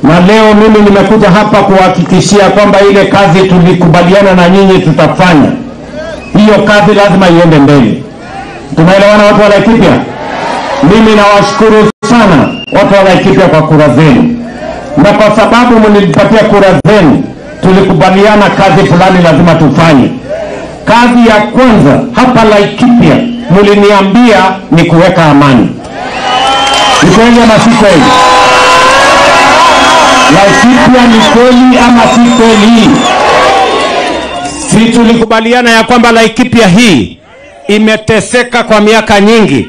Na leo mimi nimekuja hapa kuhakikishia kwamba ile kazi tulikubaliana na nyinyi tutafanya. Hiyo kazi lazima iende mbele. Tunaelewana watu wa Laikipia? Mimi nawashukuru sana watu wa Laikipia kwa kura zenu. Na kwa sababu mlinipatia kura zenu, tulikubaliana kazi fulani lazima tufanye. Kazi ya kwanza hapa Laikipia mliniambia ni kuweka amani. Ni kweli ama si kweli? Laikipia ni kweli ama si kweli? Si tulikubaliana ya kwamba Laikipia hii imeteseka kwa miaka nyingi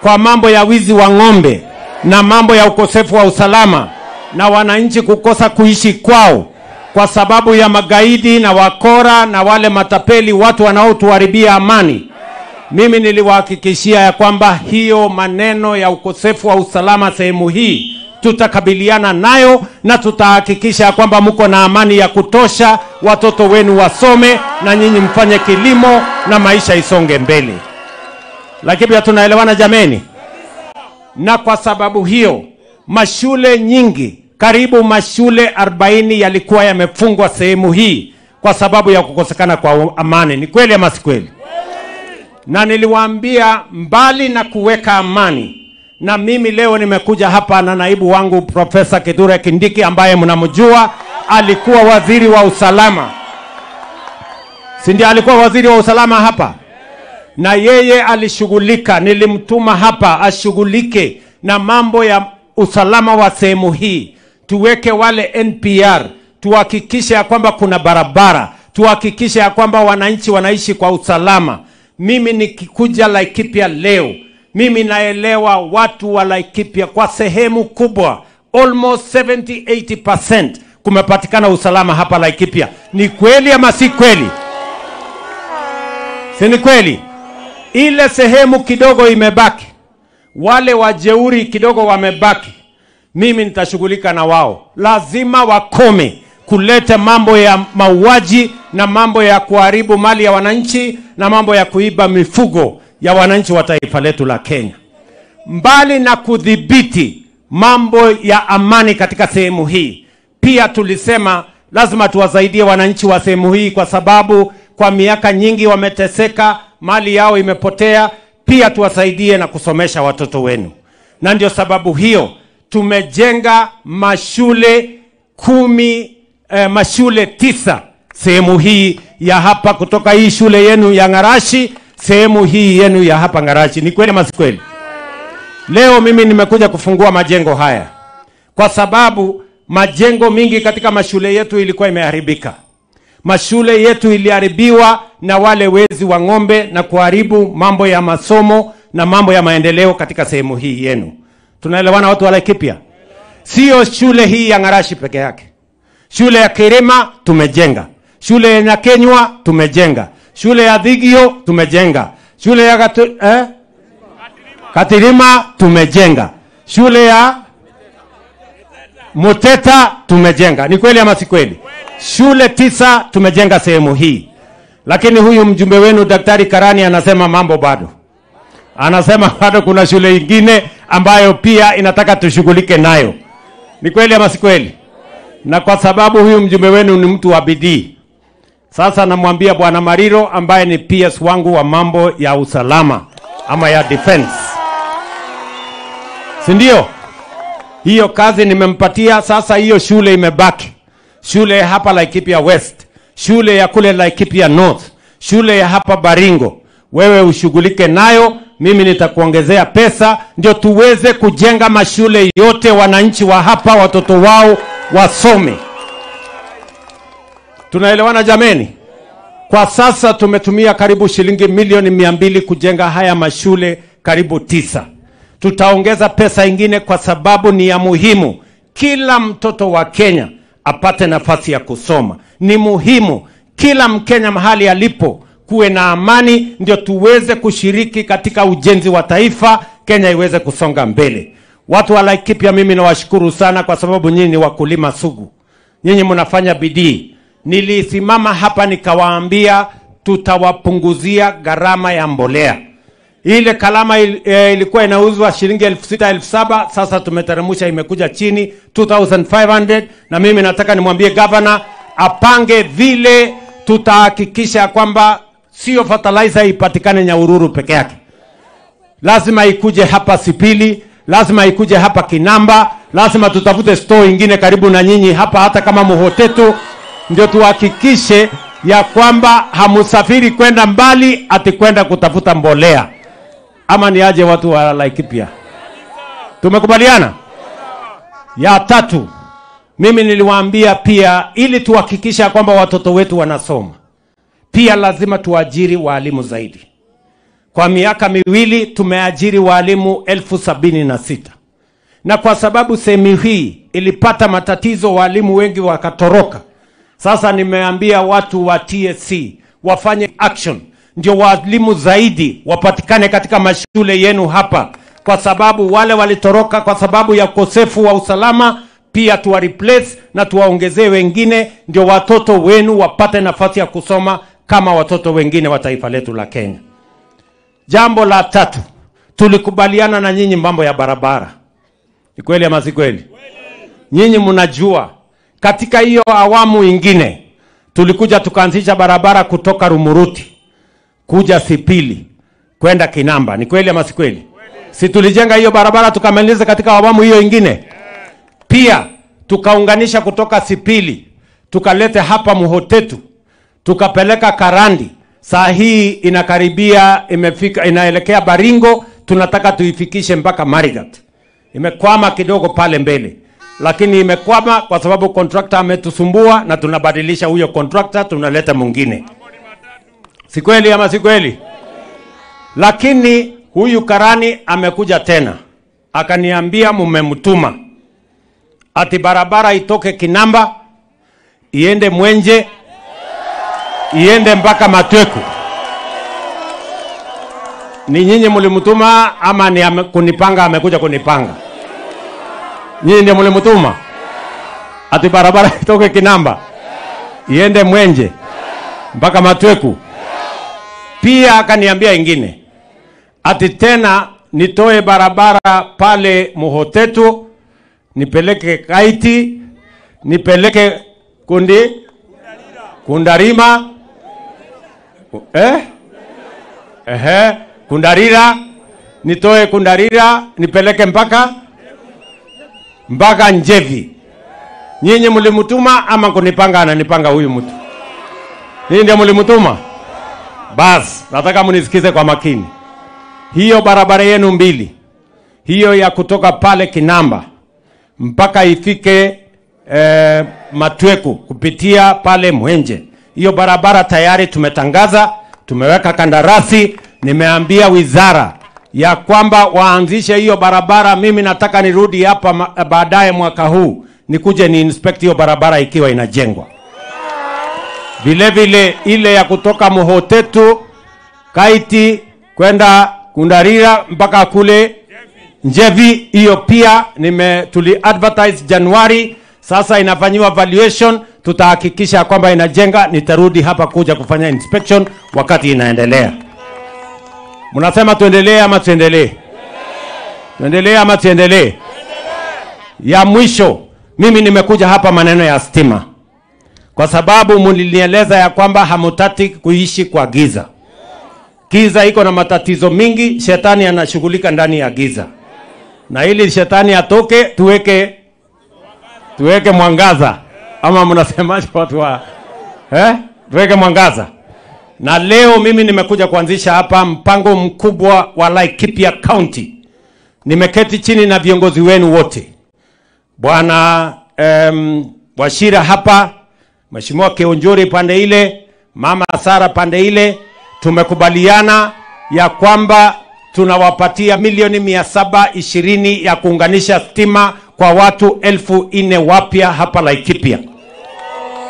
kwa mambo ya wizi wa ng'ombe na mambo ya ukosefu wa usalama na wananchi kukosa kuishi kwao kwa sababu ya magaidi na wakora na wale matapeli, watu wanaotuharibia amani. Mimi niliwahakikishia ya kwamba hiyo maneno ya ukosefu wa usalama sehemu hii tutakabiliana nayo na tutahakikisha kwamba mko na amani ya kutosha, watoto wenu wasome na nyinyi mfanye kilimo na maisha isonge mbele. Lakini pia tunaelewana jameni? Na kwa sababu hiyo mashule nyingi, karibu mashule 40 yalikuwa yamefungwa sehemu hii kwa sababu ya kukosekana kwa amani. Ni kweli ama si kweli? Na niliwaambia mbali na kuweka amani, na mimi leo nimekuja hapa na naibu wangu Profesa Kithure Kindiki ambaye mnamjua, alikuwa waziri wa usalama. Si ndiye alikuwa waziri wa usalama hapa? Na yeye alishughulika, nilimtuma hapa ashughulike na mambo ya usalama wa sehemu hii. Tuweke wale NPR, tuhakikishe ya kwamba kuna barabara, tuhakikishe ya kwamba wananchi wanaishi kwa usalama. Mimi nikikuja Laikipia leo, mimi naelewa watu wa Laikipia kwa sehemu kubwa, almost 70-80% kumepatikana usalama hapa Laikipia. Ni kweli ama si kweli? Si ni kweli? Ile sehemu kidogo imebaki, wale wajeuri kidogo wamebaki, mimi nitashughulika na wao. Lazima wakome kuleta mambo ya mauaji na mambo ya kuharibu mali ya wananchi na mambo ya kuiba mifugo ya wananchi wa taifa letu la Kenya. Mbali na kudhibiti mambo ya amani katika sehemu hii, pia tulisema lazima tuwasaidie wananchi wa sehemu hii kwa sababu kwa miaka nyingi wameteseka, mali yao imepotea. Pia tuwasaidie na kusomesha watoto wenu. Na ndio sababu hiyo tumejenga mashule 9 sehemu hii ya hapa, kutoka hii shule yenu ya Ngarashi, sehemu hii yenu ya hapa Ngarashi. Ni kweli ama si kweli? Leo mimi nimekuja kufungua majengo haya kwa sababu majengo mingi katika mashule yetu ilikuwa imeharibika. Mashule yetu iliharibiwa na wale wezi wa ng'ombe na kuharibu mambo ya masomo na mambo ya maendeleo katika sehemu hii yenu. Tunaelewana watu wa Laikipia? Sio shule hii ya Ngarashi peke yake. Shule ya Kirima tumejenga. Shule ya Nyakenywa tumejenga. Shule ya Thigio tumejenga. Shule ya Katirima tumejenga. Shule ya Muteta tumejenga. Ni kweli ama si kweli? Shule 9 tumejenga sehemu hii. Lakini huyu mjumbe wenu Daktari Karani anasema mambo bado. Anasema bado kuna shule nyingine ambayo pia inataka tushughulike nayo. Ni kweli ama si kweli? Na kwa sababu huyu mjumbe wenu ni mtu wa bidii, sasa namwambia Bwana Mariro ambaye ni PS wangu wa mambo ya usalama ama ya defense, si ndio? Hiyo kazi nimempatia. Sasa hiyo shule imebaki. Shule ya hapa Laikipia West, shule ya kule Laikipia North, shule ya hapa Baringo. Wewe ushughulike nayo, mimi nitakuongezea pesa ndio tuweze kujenga mashule yote, wananchi wa hapa watoto wao wasome. Tunaelewana jameni? Kwa sasa tumetumia karibu shilingi milioni 200 kujenga haya mashule karibu 9. Tutaongeza pesa ingine kwa sababu ni ya muhimu. Kila mtoto wa Kenya apate nafasi ya kusoma. Ni muhimu kila Mkenya mahali alipo kuwe na amani, ndio tuweze kushiriki katika ujenzi wa taifa, Kenya iweze kusonga mbele. Watu wa Laikipia, mimi nawashukuru sana kwa sababu nyinyi ni wakulima sugu. Nyinyi mnafanya bidii. Nilisimama hapa nikawaambia tutawapunguzia gharama ya mbolea. Ile kalama ilikuwa inauzwa shilingi 6,000 7,000, sasa tumeteremsha imekuja chini 2,500, na mimi nataka nimwambie governor apange vile tutahakikisha kwamba sio fertilizer ipatikane Nyahururu peke yake. Lazima ikuje hapa Sipili, lazima ikuje hapa Kinamba, lazima tutafute store ingine karibu na nyinyi hapa, hata kama Muhotetu, ndio tuhakikishe ya kwamba hamusafiri kwenda mbali ati kwenda kutafuta mbolea. Ama ni aje watu wa Laikipia? Tumekubaliana? Ya tatu, mimi niliwaambia pia ili tuhakikisha kwamba watoto wetu wanasoma, pia lazima tuajiri walimu zaidi. Kwa miaka miwili tumeajiri walimu 76,000. Na kwa sababu sehemu hii ilipata matatizo, walimu wengi wakatoroka. Sasa nimeambia watu wa TSC wafanye action, ndio walimu zaidi wapatikane katika mashule yenu hapa, kwa sababu wale walitoroka kwa sababu ya ukosefu wa usalama, pia tuwa replace na tuwaongezee wengine, ndio watoto wenu wapate nafasi ya kusoma kama watoto wengine wa taifa letu la Kenya. Jambo la tatu, tulikubaliana na nyinyi mambo ya barabara. Ni kweli ama si kweli? Nyinyi mnajua katika hiyo awamu ingine tulikuja tukaanzisha barabara kutoka Rumuruti kuja Sipili kwenda Kinamba. Ni kweli ama si kweli? Si tulijenga hiyo barabara tukamaliza katika awamu hiyo ingine? Pia tukaunganisha kutoka Sipili tukalete hapa Muhotetu tukapeleka Karandi. Saa hii inakaribia imefika, inaelekea Baringo, tunataka tuifikishe mpaka Marigat. Imekwama kidogo pale mbele, lakini imekwama kwa sababu contractor ametusumbua na tunabadilisha huyo contractor, tunaleta mwingine. Si kweli ama si kweli? Lakini huyu Karani amekuja tena akaniambia mumemtuma ati barabara itoke Kinamba iende Mwenje iende mpaka Matweku. Ni nyinyi mlimtuma ama ni kunipanga? Amekuja kunipanga. Nyinyi ndio mlimtuma ati barabara itoke Kinamba iende Mwenje mpaka Matweku. Pia akaniambia ingine ati tena nitoe barabara pale Muhotetu nipeleke Kaiti, nipeleke Kundarima, Kundarira, nitoe Kundarira nipeleke mpaka Njevi. Nyinyi mlimtuma ama kunipanga? Ananipanga huyu mtu. Nyinyi ndio mlimtuma? Bas, nataka munisikize kwa makini. Hiyo barabara yenu mbili, hiyo ya kutoka pale Kinamba mpaka ifike Matweku kupitia pale Mwenje, hiyo barabara tayari tumetangaza, tumeweka kandarasi. Nimeambia wizara ya kwamba waanzishe hiyo barabara. Mimi nataka nirudi hapa baadaye mwaka huu nikuje ni inspect hiyo barabara ikiwa inajengwa. Vile vile ile ya kutoka Muhotetu Kaiti kwenda Kundarira mpaka kule Njevi, hiyo pia tuli advertise Januari. Sasa inafanyiwa valuation, tutahakikisha kwamba inajenga. Nitarudi hapa kuja kufanya inspection wakati inaendelea. Mnasema tuendelee ama tuendelee? Tuendelee ama tuendelee? Ya mwisho, mimi nimekuja hapa maneno ya stima, kwa sababu mlinieleza ya kwamba hamutaki kuishi kwa giza. Giza iko na matatizo mingi, shetani anashughulika ndani ya giza. Na ili shetani atoke, tuweke mwangaza. Ama mnasemaje watu wa tuweke mwangaza. Na leo mimi nimekuja kuanzisha hapa mpango mkubwa wa Laikipia County. Nimeketi chini na viongozi wenu wote. Bwana Washira hapa, Mheshimiwa Keonjori pande ile, Mama Sara pande ile, tumekubaliana ya kwamba tunawapatia milioni 720 ya kuunganisha stima kwa watu 4,000 wapya hapa Laikipia.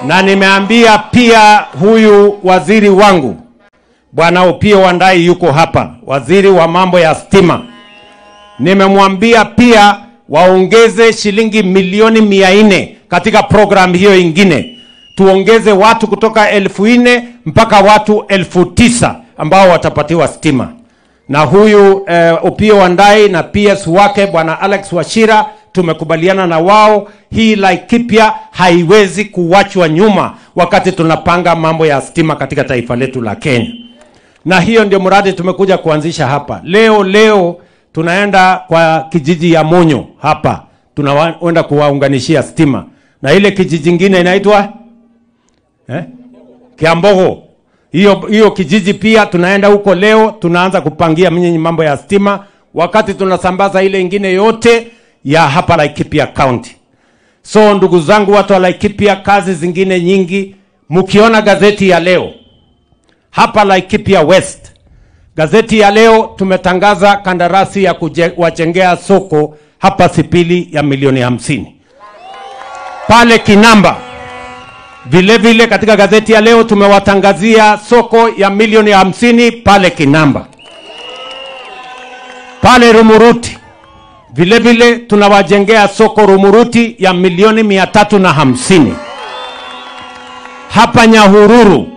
Na nimeambia pia huyu waziri wangu Bwana Opiyo Wandayi yuko hapa, waziri wa mambo ya stima. Nimemwambia pia waongeze shilingi milioni 400 katika program hiyo ingine. Tuongeze watu kutoka 4,000 mpaka watu 9,000 ambao watapatiwa stima. na huyu Opiyo Wandayi na PS wake bwana Alex Wachira, tumekubaliana na wao. Hii Laikipia haiwezi kuwachwa nyuma wakati tunapanga mambo ya stima katika taifa letu la Kenya. Na hiyo ndio mradi tumekuja kuanzisha hapa. Leo tunaenda kwa kijiji ya Monyo hapa. Tunaenda kuwaunganishia stima. Na ile kijiji kingine inaitwa Kiambogo. Hiyo kijiji pia tunaenda huko leo, tunaanza kupangia mambo ya stima wakati tunasambaza ile ingine yote ya hapa Laikipia County. So ndugu zangu watu wa Laikipia, kazi zingine nyingi. Mkiona gazeti ya leo hapa Laikipia West, gazeti ya leo tumetangaza kandarasi ya kuwajengea soko hapa Sipili ya milioni 50 pale Kinamba. Vile katika gazeti ya leo tumewatangazia soko ya milioni 50 pale Kinamba. Pale Rumuruti vile tunawajengea soko Rumuruti ya milioni 350. Hapa Nyahururu,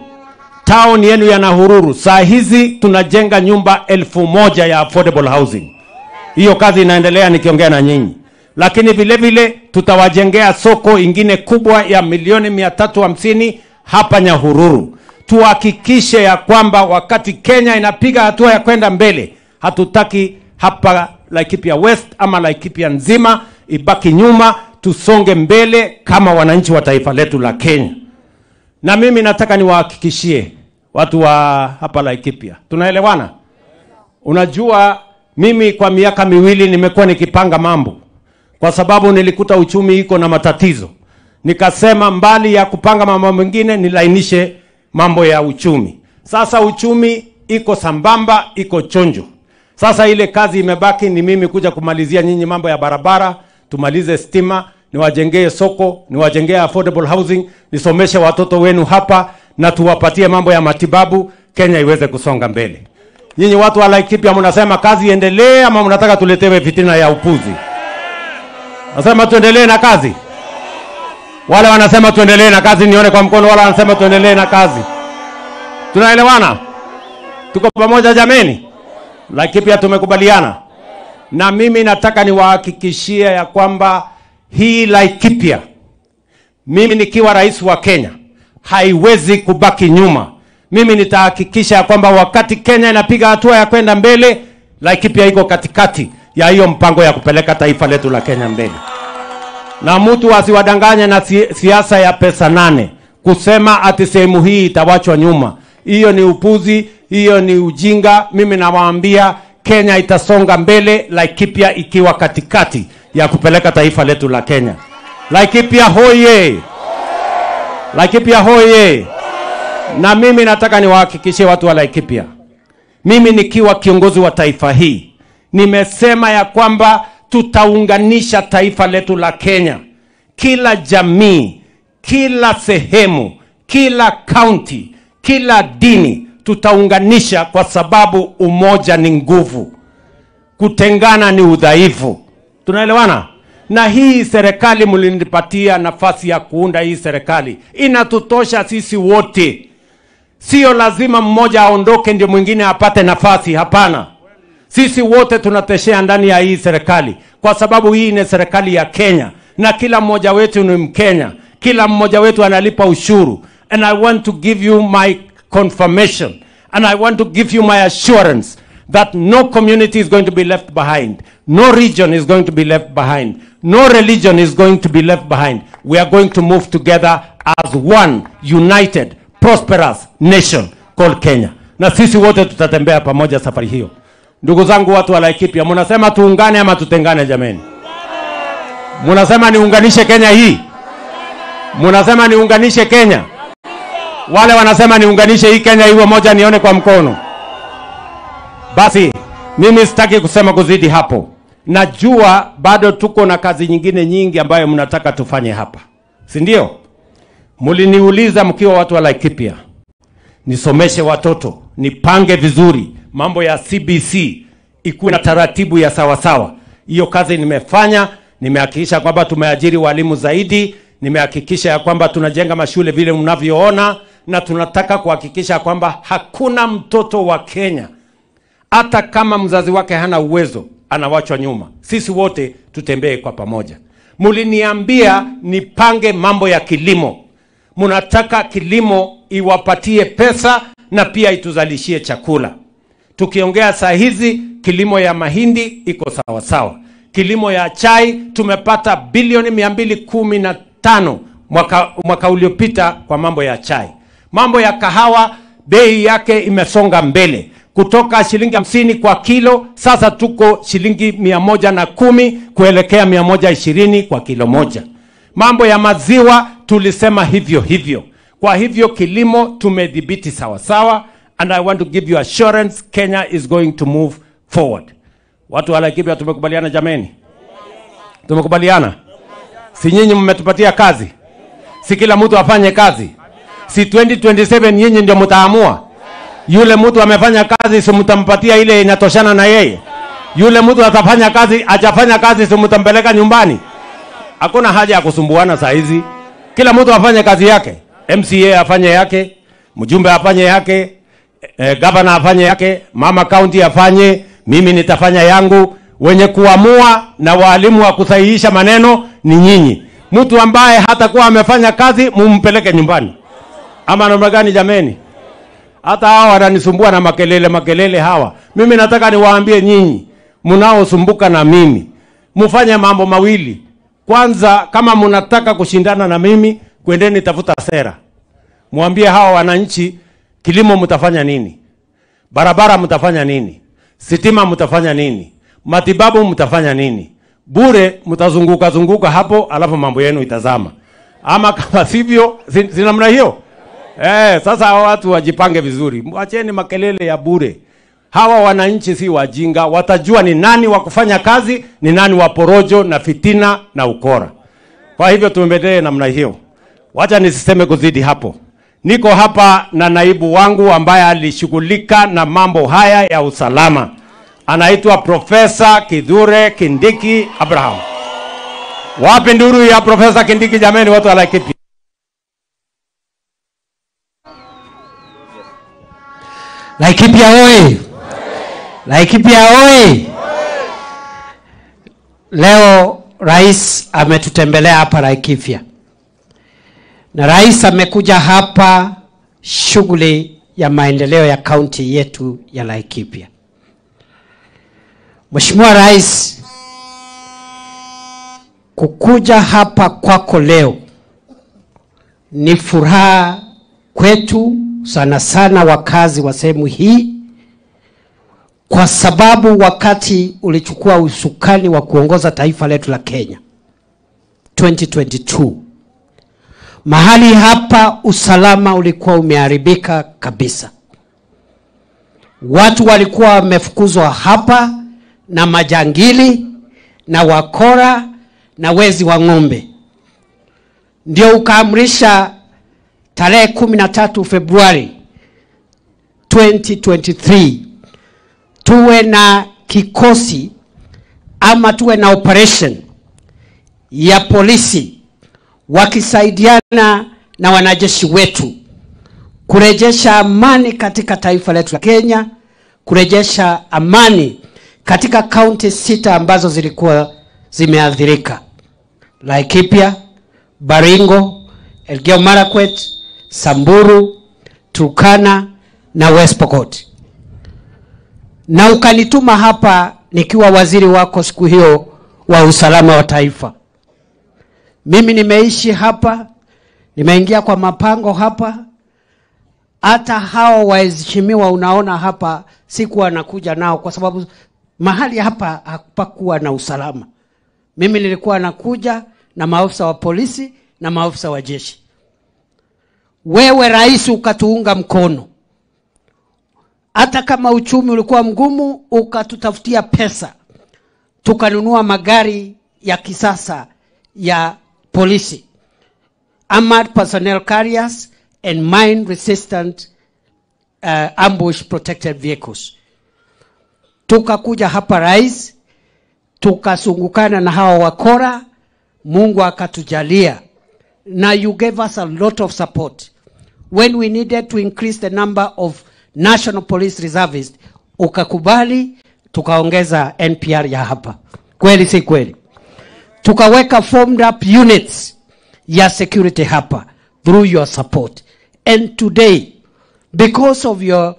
town yenu ya Nyahururu, saa hizi tunajenga nyumba 1000 ya affordable housing. Hiyo kazi inaendelea nikiongea na nyinyi. Lakini vile tutawajengea soko ingine kubwa ya milioni 350 hapa Nyahururu. Tuhakikishe ya kwamba wakati Kenya inapiga hatua ya kwenda mbele, hatutaki hapa Laikipia West ama Laikipia nzima ibaki nyuma, tusonge mbele kama wananchi wa taifa letu la Kenya. Na mimi nataka niwahakikishie watu wa hapa Laikipia, tunaelewana? Unajua mimi kwa miaka 2 nimekuwa nikipanga mambo, kwa sababu nilikuta uchumi iko na matatizo. Nikasema mbali ya kupanga mambo mengine nilainishe mambo ya uchumi. Sasa uchumi iko sambamba, iko chonjo. Sasa ile kazi imebaki ni mimi kuja kumalizia nyinyi mambo ya barabara, tumalize stima, niwajengee soko, niwajengee affordable housing, nisomeshe watoto wenu hapa na tuwapatie mambo ya matibabu, Kenya iweze kusonga mbele. Nyinyi watu wa Laikipia mnasema kazi iendelee ama mnataka tuletewe fitina ya upuzi? Nasema tuendelee na kazi. Wale wanasema tuendelee na kazi nione kwa mkono, wala wanasema tuendelee na kazi. Tunaelewana? Tuko pamoja jameni? Laikipia tumekubaliana. Na mimi nataka niwahakikishie ya kwamba hii Laikipia, mimi nikiwa rais wa Kenya, haiwezi kubaki nyuma. Mimi nitahakikisha ya kwamba wakati Kenya inapiga hatua ya kwenda mbele, Laikipia iko katikati ya hiyo mpango ya kupeleka taifa letu la Kenya mbele. Na mtu asiwadanganye na siasa ya pesa 8 kusema ati sehemu hii itawachwa nyuma. Hiyo ni upuzi, hiyo ni ujinga. Mimi nawaambia Kenya itasonga mbele, Laikipia ikiwa katikati ya kupeleka taifa letu la Kenya. Laikipia hoye! Laikipia hoye! Na mimi nataka niwahakikishie watu wa Laikipia, mimi nikiwa kiongozi wa taifa hii, nimesema ya kwamba tutaunganisha taifa letu la Kenya. Kila jamii, kila sehemu, kila county, kila dini tutaunganisha, kwa sababu umoja ni nguvu, kutengana ni udhaifu. Tunaelewana? Na hii serikali mlinipatia nafasi ya kuunda hii serikali, inatutosha sisi wote. Sio lazima mmoja aondoke ndio mwingine apate nafasi, hapana. Sisi wote tunateshea ndani ya hii serikali, kwa sababu hii ni serikali ya Kenya na kila mmoja wetu ni Mkenya. Kila mmoja wetu analipa ushuru. And I want to give you my confirmation and I want to give you my assurance that no community is going to be left behind. No region is going to be left behind. No religion is going to be left behind. We are going to move together as one united, prosperous nation called Kenya. Na sisi wote tutatembea pamoja safari hiyo. Ndugu zangu watu wa Laikipia, mnasema tuungane ama tutengane jameni? Mnasema niunganishe Kenya hii? Mnasema niunganishe Kenya? Wale wanasema niunganishe hii Kenya iwe moja, nione kwa mkono. Basi mimi sitaki kusema kuzidi hapo. Najua bado tuko na kazi nyingine nyingi ambayo mnataka tufanye hapa, si ndio? Mliniuliza mkiwa watu wa Laikipia nisomeshe watoto, nipange vizuri mambo ya CBC, ikuwe na taratibu ya sawasawa. Hiyo kazi nimefanya. Nimehakikisha kwamba tumeajiri walimu zaidi, nimehakikisha ya kwamba tunajenga mashule vile mnavyoona, na tunataka kuhakikisha kwamba hakuna mtoto wa Kenya Hata kama mzazi wake hana uwezo, anawachwa nyuma. Sisi wote tutembee kwa pamoja. Muliniambia nipange mambo ya kilimo. Munataka kilimo iwapatie pesa na pia ituzalishie chakula. Tukiongea saa hizi, kilimo ya mahindi iko sawa sawa. Kilimo ya chai tumepata bilioni 215 mwaka uliopita kwa mambo ya chai. Mambo ya kahawa, bei yake imesonga mbele. Kutoka shilingi 50 kwa kilo, sasa tuko shilingi 110 kuelekea 120 kwa kilo moja. Mambo ya maziwa tulisema hivyo hivyo. Kwa hivyo kilimo tumedhibiti sawa sawa, and I want to give you assurance Kenya is going to move forward. Watu wa Laikipia tumekubaliana jameni? Tumekubaliana? Si nyinyi mmetupatia kazi? Si kila mtu afanye kazi? Si 2027 nyinyi ndio mtaamua? Yule mtu amefanya kazi, si mtampatia ile inatoshana na yeye? Yule mtu atafanya kazi, hajafanya kazi, si mtampeleka nyumbani? Hakuna haja ya kusumbuana saa hizi. Kila mtu afanye kazi yake. MCA afanye yake, mjumbe afanye yake, governor afanye yake, mama county afanye, mimi nitafanya yangu. Wenye kuamua na walimu wa kusahihisha maneno ni nyinyi. Mtu ambaye hatakuwa amefanya kazi mumpeleke nyumbani. Ama namna gani jameni? Hata hawa wananisumbua na makelele hawa. Mimi nataka niwaambie nyinyi mnaosumbuka na mimi, mfanye mambo mawili. Kwanza, kama mnataka kushindana na mimi, kwendeni tafuta sera. Mwambie hawa wananchi kilimo mtafanya nini? Barabara mtafanya nini? Sitima mtafanya nini? Matibabu mtafanya nini? Bure mtazunguka hapo, alafu mambo yenu itazama. Ama kama sivyo, si namna hiyo? Sasa hawa watu wajipange vizuri. Mwacheni makelele ya bure. Hawa wananchi si wajinga, watajua ni nani wa kufanya kazi, ni nani wa porojo na fitina na ukora. Kwa hivyo tuendelee namna hiyo. Wacha nisiseme kuzidi hapo. Niko hapa na naibu wangu ambaye alishughulika na mambo haya ya usalama. Anaitwa Profesa Kithure Kindiki Abraham. Wapi nduru ya Profesa Kindiki jameni, watu wa Laikipia? Laikipia oye! Laikipia oye! Leo rais ametutembelea hapa Laikipia. Na rais amekuja hapa shughuli ya maendeleo ya kaunti yetu ya Laikipia. Mheshimiwa Rais, kukuja hapa kwako leo ni furaha kwetu, sana sana wakazi wa sehemu hii, kwa sababu wakati ulichukua usukani wa kuongoza taifa letu la Kenya 2022, mahali hapa usalama ulikuwa umeharibika kabisa. Watu walikuwa wamefukuzwa hapa na majangili na wakora na wezi wa ng'ombe. Ndio ukaamrisha tarehe 13 Februari 2023 tuwe na kikosi ama tuwe na operation ya polisi wakisaidiana na wanajeshi wetu kurejesha amani katika taifa letu la Kenya, kurejesha amani katika kaunti 6 ambazo zilikuwa zimeathirika: Laikipia, Baringo, Elgeyo Marakwet, Samburu, Turkana na West Pokot. Na ukanituma hapa nikiwa waziri wako siku hiyo wa usalama wa taifa. Mimi nimeishi hapa, nimeingia kwa mapango hapa. Hata hao waheshimiwa unaona hapa sikuwa nakuja nao kwa sababu mahali hapa hapakuwa na usalama. Mimi nilikuwa nakuja na maafisa wa polisi na maafisa wa jeshi. Wewe rais ukatuunga mkono. Hata kama uchumi ulikuwa mgumu, ukatutafutia pesa. Tukanunua magari ya kisasa ya polisi, armored personnel carriers and mine resistant ambush protected vehicles. Tukakuja hapa rais, tukasungukana na hawa wakora, Mungu akatujalia. Now you gave us a lot of support. When we needed to increase the number of national police reservists, ukakubali, tukaongeza NPR ya hapa. Kweli si kweli? Tukaweka formed up units ya security hapa through your support. And today, because of your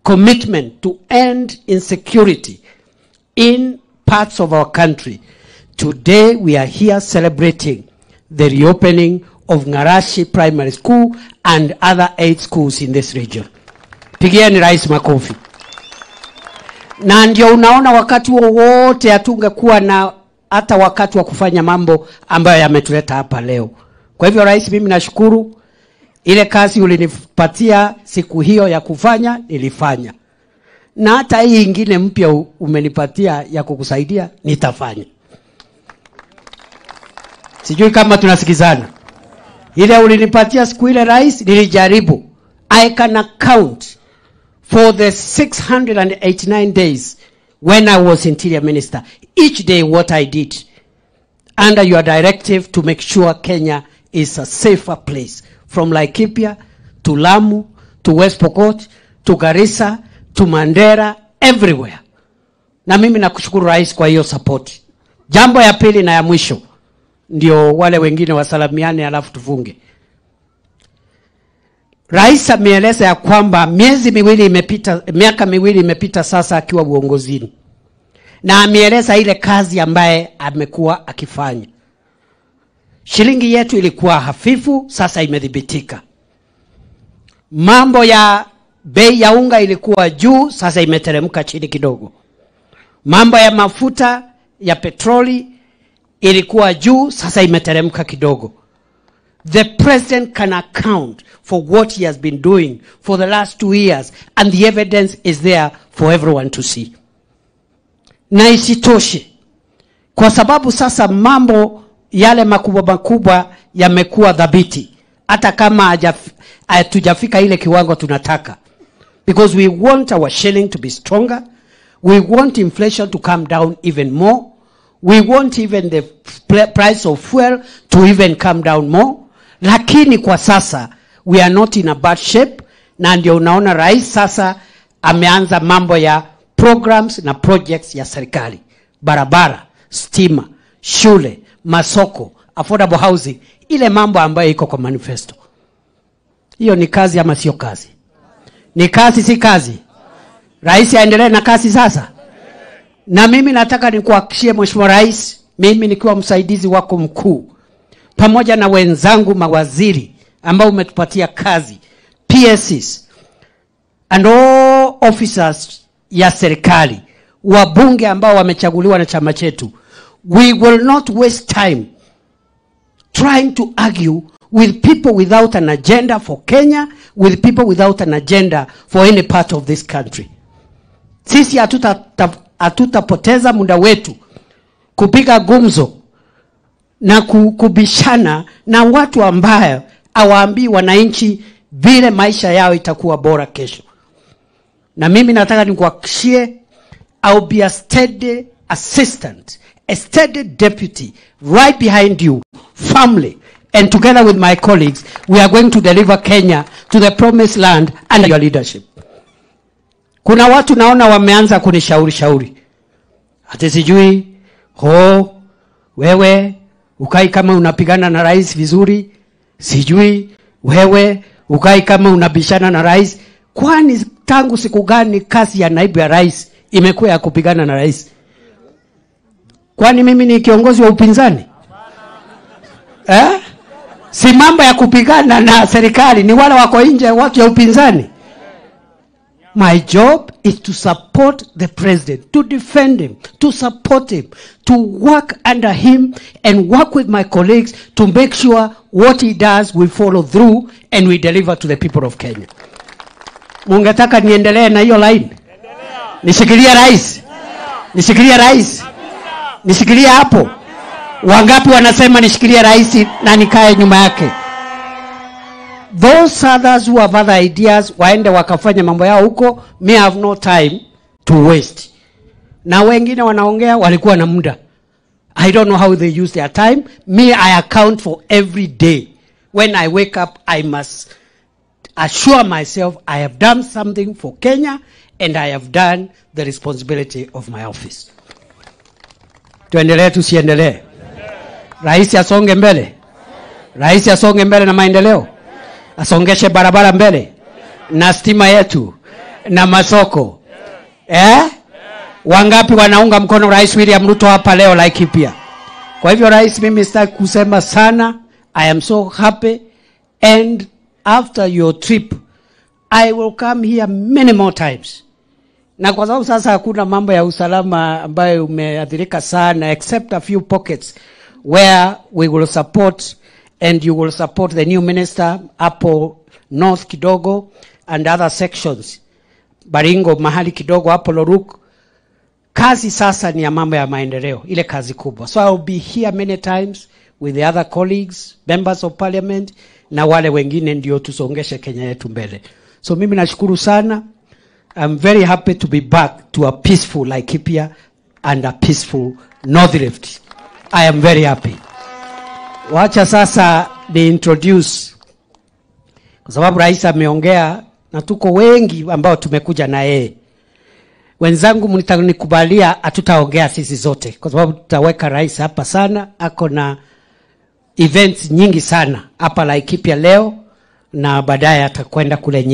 commitment to end insecurity in parts of our country, today we are here celebrating the reopening of Ngarashi Primary School and other 8 schools in this region. Pigieni rais makofi. Na ndio unaona wakati wote hatungekuwa na hata wakati wa kufanya mambo ambayo yametuleta hapa leo. Kwa hivyo rais, mimi nashukuru ile kazi ulinipatia siku hiyo ya kufanya, nilifanya. Na hata hii ingine mpya umenipatia ya kukusaidia, nitafanya. Sijui kama tunasikizana. Ile ulinipatia siku ile rais, nilijaribu. I can account for the 689 days when I was Interior Minister. Each day what I did under your directive to make sure Kenya is a safer place. From Laikipia to Lamu to West Pokot to Garissa to Mandera, everywhere. Na mimi nakushukuru rais kwa hiyo support. Jambo ya pili na ya mwisho, ndio wale wengine wasalamiane alafu tufunge. Rais ameeleza ya kwamba miaka miwili imepita sasa akiwa uongozini. Na ameeleza ile kazi ambaye amekuwa akifanya. Shilingi yetu ilikuwa hafifu, sasa imedhibitika. Mambo ya bei ya unga ilikuwa juu, sasa imeteremka chini kidogo. Mambo ya mafuta ya petroli ilikuwa juu, sasa imeteremka kidogo. The president can account for what he has been doing for the last 2 years, and the evidence is there for everyone to see. Na isitoshe, kwa sababu sasa mambo yale makubwa yamekuwa dhabiti, hata kama hatujafika ile kiwango tunataka. Because we want our shilling to be stronger. We want inflation to come down even more. We want even the price of fuel to even come down more. Lakini kwa sasa, we are not in a bad shape. Na ndio unaona rais sasa ameanza mambo ya programs na projects ya serikali. Barabara, stima, shule, masoko, affordable housing. Ile mambo ambayo iko kwa manifesto. Hiyo ni kazi ama sio kazi? Ni kazi si kazi? Rais aendelee na kazi sasa? Na mimi nataka nikuhakikishie Mheshimiwa Rais, mimi nikiwa msaidizi wako mkuu, pamoja na wenzangu mawaziri ambao umetupatia kazi, PSs and all officers ya serikali, wabunge ambao wamechaguliwa na chama chetu, we will not waste time trying to argue with people without an agenda for Kenya, with people without an agenda for any part of this country. Sisi hatutapoteza muda wetu kupiga gumzo na kubishana na watu ambao hawaambii wananchi vile maisha yao itakuwa bora kesho. Na mimi nataka nikuhakikishie, I'll be a steady assistant, a steady deputy right behind you, firmly, and together with my colleagues, we are going to deliver Kenya to the promised land under your leadership. Kuna watu naona wameanza kunishauri. Ati sijui, wewe ukai kama unapigana na rais vizuri, sijui wewe ukai kama unabishana na rais. Kwani tangu siku gani kazi ya naibu ya rais imekuwa ya kupigana na rais? Kwani mimi ni kiongozi wa upinzani? Si mambo ya kupigana na serikali, ni wale wako nje, watu ya upinzani. My job is to support the president, to defend him, to support him, to work under him and work with my colleagues to make sure what he does will follow through and we deliver to the people of Kenya. Mungetaka niendelee na hiyo line? Nishikilie rais? Nishikilie rais? Nishikilie hapo? Wangapi wanasema nishikilie rais na nikae nyuma yake? Those others who have other ideas, waende wakafanya mambo yao huko. Me have no time to waste. Na wengine wanaongea walikuwa na muda. I don't know how they use their time. Me, I account for every day. When I wake up, I must assure myself I have done something for Kenya and I have done the responsibility of my office. Tuendelee tusiendelee? Rais asonge mbele. Rais asonge mbele na maendeleo. Asongeshe barabara mbele na stima yetu na masoko. Wangapi wanaunga mkono Rais William Ruto hapa leo Laikipia? Kwa hivyo rais, mimi sitaki kusema sana. I am so happy, and after your trip I will come here many more times. Na kwa sababu sasa hakuna mambo ya usalama ambayo umeathirika sana, except a few pockets where we will support, and you will support the new minister hapo north kidogo and other sections, Baringo mahali kidogo hapo Loruk. Kazi sasa ni ya mambo ya maendeleo, ile kazi kubwa. So I will be here many times with the other colleagues, members of parliament, na wale wengine ndio tusongeshe Kenya yetu mbele. So mimi nashukuru sana. I'm very happy to be back to a peaceful Laikipia and a peaceful North Rift. I am very happy. Wacha sasa ni introduce, kwa sababu rais ameongea na tuko wengi ambao tumekuja na yeye. Wenzangu mnikubalia hatutaongea sisi zote, kwa sababu tutaweka rais hapa sana. Ako na events nyingi sana hapa Laikipia leo, na baadaye atakwenda kule